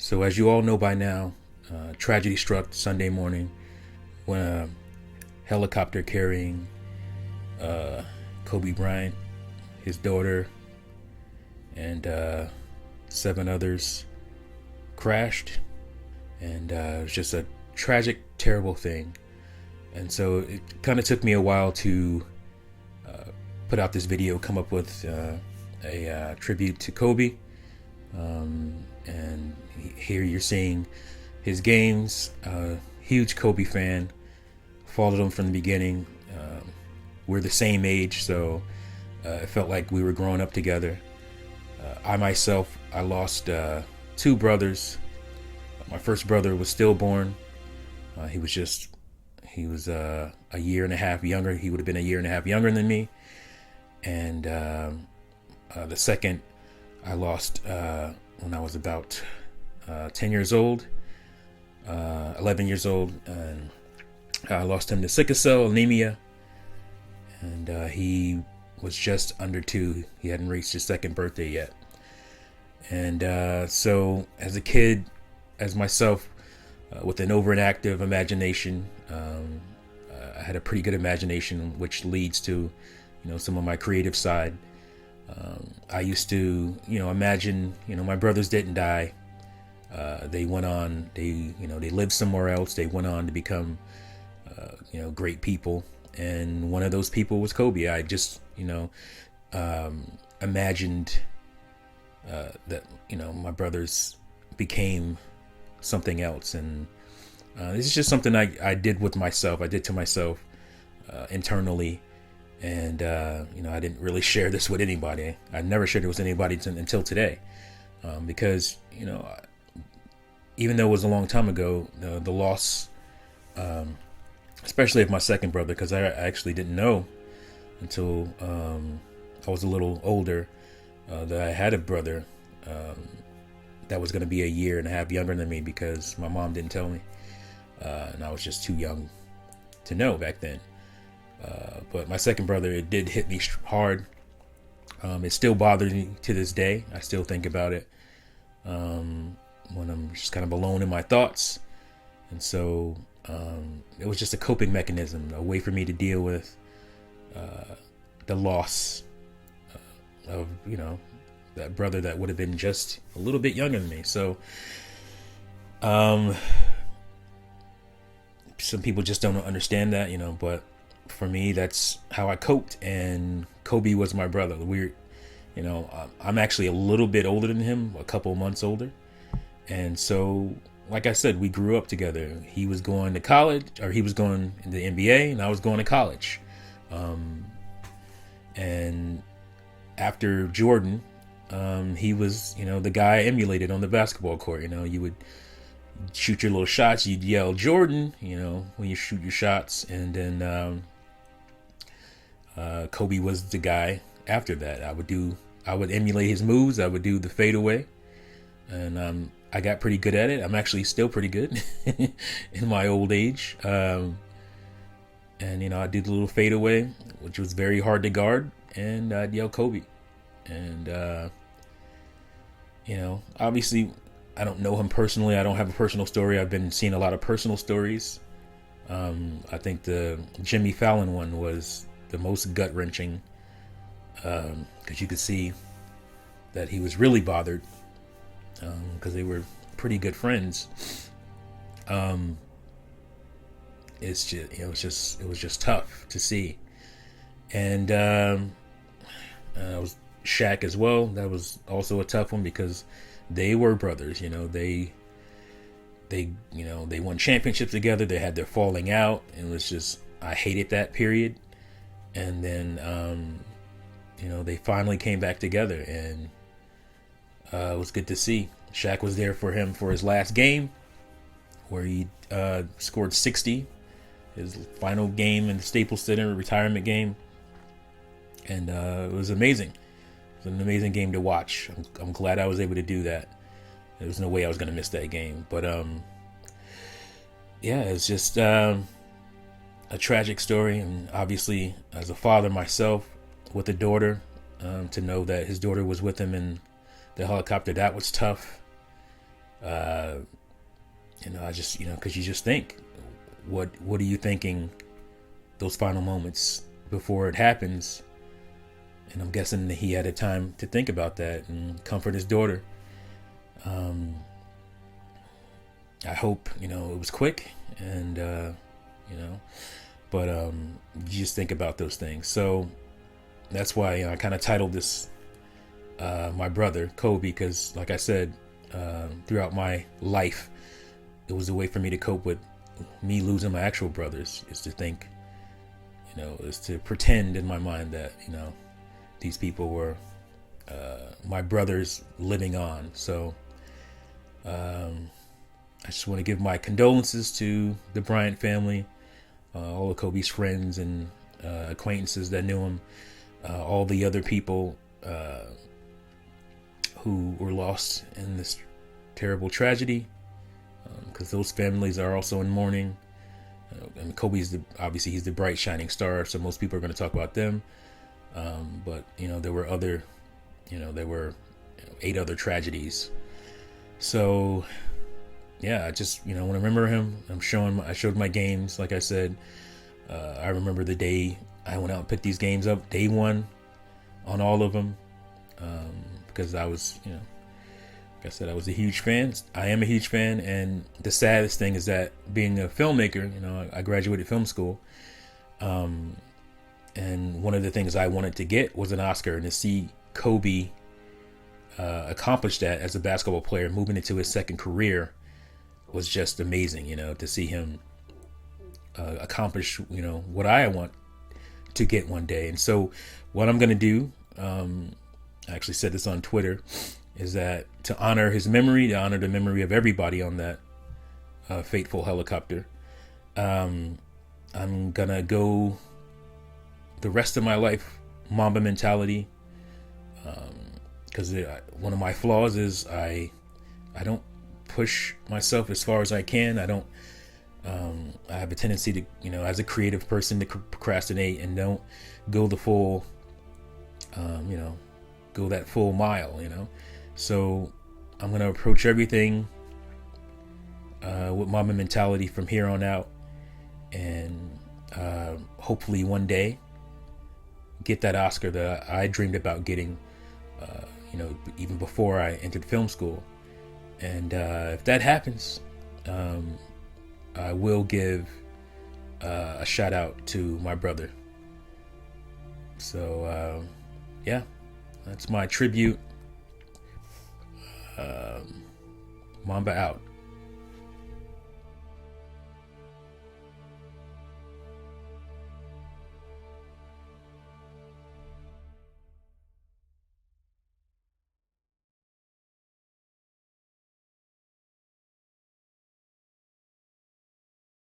So, as you all know by now, tragedy struck Sunday morning when a helicopter carrying Kobe Bryant, his daughter, and seven others crashed. And it was just a tragic, terrible thing. And so it kind of took me a while to put out this video, come up with a tribute to Kobe. And here you're seeing his games. Huge Kobe fan, followed him from the beginning. We're the same age, so it felt like we were growing up together. I myself, I lost two brothers. My first brother was stillborn. He was a year and a half younger. He would have been a year and a half younger than me. And the second I lost when I was about 10 years old, 11 years old. And I lost him to sickle cell anemia. And he was just under 2. He hadn't reached his second birthday yet. And so as a kid, as myself, with an over and active imagination, I had a pretty good imagination, which leads to, some of my creative side. I used to, imagine, my brothers didn't die. They went on, they lived somewhere else. They went on to become, great people. And one of those people was Kobe. I just, imagined that, my brothers became something else. And this is just something I did with myself. I did to myself internally. And, I didn't really share this with anybody. I never shared it with anybody until today. Because, even though it was a long time ago, the loss, especially of my second brother, because I actually didn't know until I was a little older that I had a brother that was going to be a year and a half younger than me, because my mom didn't tell me. And I was just too young to know back then. But my second brother, it did hit me hard. It still bothers me to this day. I still think about it when I'm just kind of alone in my thoughts. And so it was just a coping mechanism, a way for me to deal with the loss of, that brother that would have been just a little bit younger than me. So some people just don't understand that, but for me, that's how I coped. And Kobe was my brother. I'm actually a little bit older than him, a couple months older. And so, like I said, we grew up together. He was going to college, or he was going in the NBA, and I was going to college. And after Jordan, he was, the guy I emulated on the basketball court. You would shoot your little shots. You'd yell Jordan, when you shoot your shots. And then Kobe was the guy after that. I would emulate his moves. I would do the fadeaway. And I got pretty good at it. I'm actually still pretty good in my old age. And, I did the little fadeaway, which was very hard to guard. And I'd yell Kobe. And, obviously, I don't know him personally. I don't have a personal story. I've been seeing a lot of personal stories. I think the Jimmy Fallon one was the most gut-wrenching, because you could see that he was really bothered, because they were pretty good friends. It's just, it was just tough to see. And it was Shaq as well. That was also a tough one, because they were brothers. They won championships together. They had their falling out, and it was just, I hated that period. And then they finally came back together, and it was good to see. Shaq was there for him for his last game, where he scored 60, his final game in the Staples Center retirement game. And it was amazing. It was an amazing game to watch. I'm glad I was able to do that. There was no way I was going to miss that game. But it's just a tragic story. And obviously, as a father myself with a daughter, to know that his daughter was with him in the helicopter, that was tough. Uh, I just, because you just think, what are you thinking those final moments before it happens? And I'm guessing that he had a time to think about that and comfort his daughter. I hope, it was quick and, but you just think about those things. So that's why I kind of titled this my brother, Kobe, because like I said, throughout my life, it was a way for me to cope with me losing my actual brothers, is to think, is to pretend in my mind that, these people were my brothers living on. So I just want to give my condolences to the Bryant family, all of Kobe's friends and acquaintances that knew him, all the other people who were lost in this terrible tragedy, because those families are also in mourning. And Kobe's obviously he's the bright shining star, so most people are going to talk about them. But there were other, there were 8 other tragedies. So yeah, I just want to remember him. I showed my games, like I said. I remember the day I went out and picked these games up, day one, on all of them, because I was, like I said, I was a huge fan. I am a huge fan, and the saddest thing is that being a filmmaker, I graduated film school, and one of the things I wanted to get was an Oscar, and to see Kobe accomplish that as a basketball player, moving into his second career, was just amazing. To see him accomplish, what I want to get one day. And so what I'm going to do, I actually said this on Twitter, is that to honor his memory, to honor the memory of everybody on that fateful helicopter, I'm going to go the rest of my life Mamba mentality, because one of my flaws is I don't push myself as far as I can. I don't I have a tendency to, as a creative person, to procrastinate and don't go the full go that full mile. So I'm going to approach everything with Mamba mentality from here on out, and hopefully one day get that Oscar that I dreamed about getting, even before I entered film school. And if that happens, I will give a shout out to my brother. So yeah, that's my tribute. Mamba out.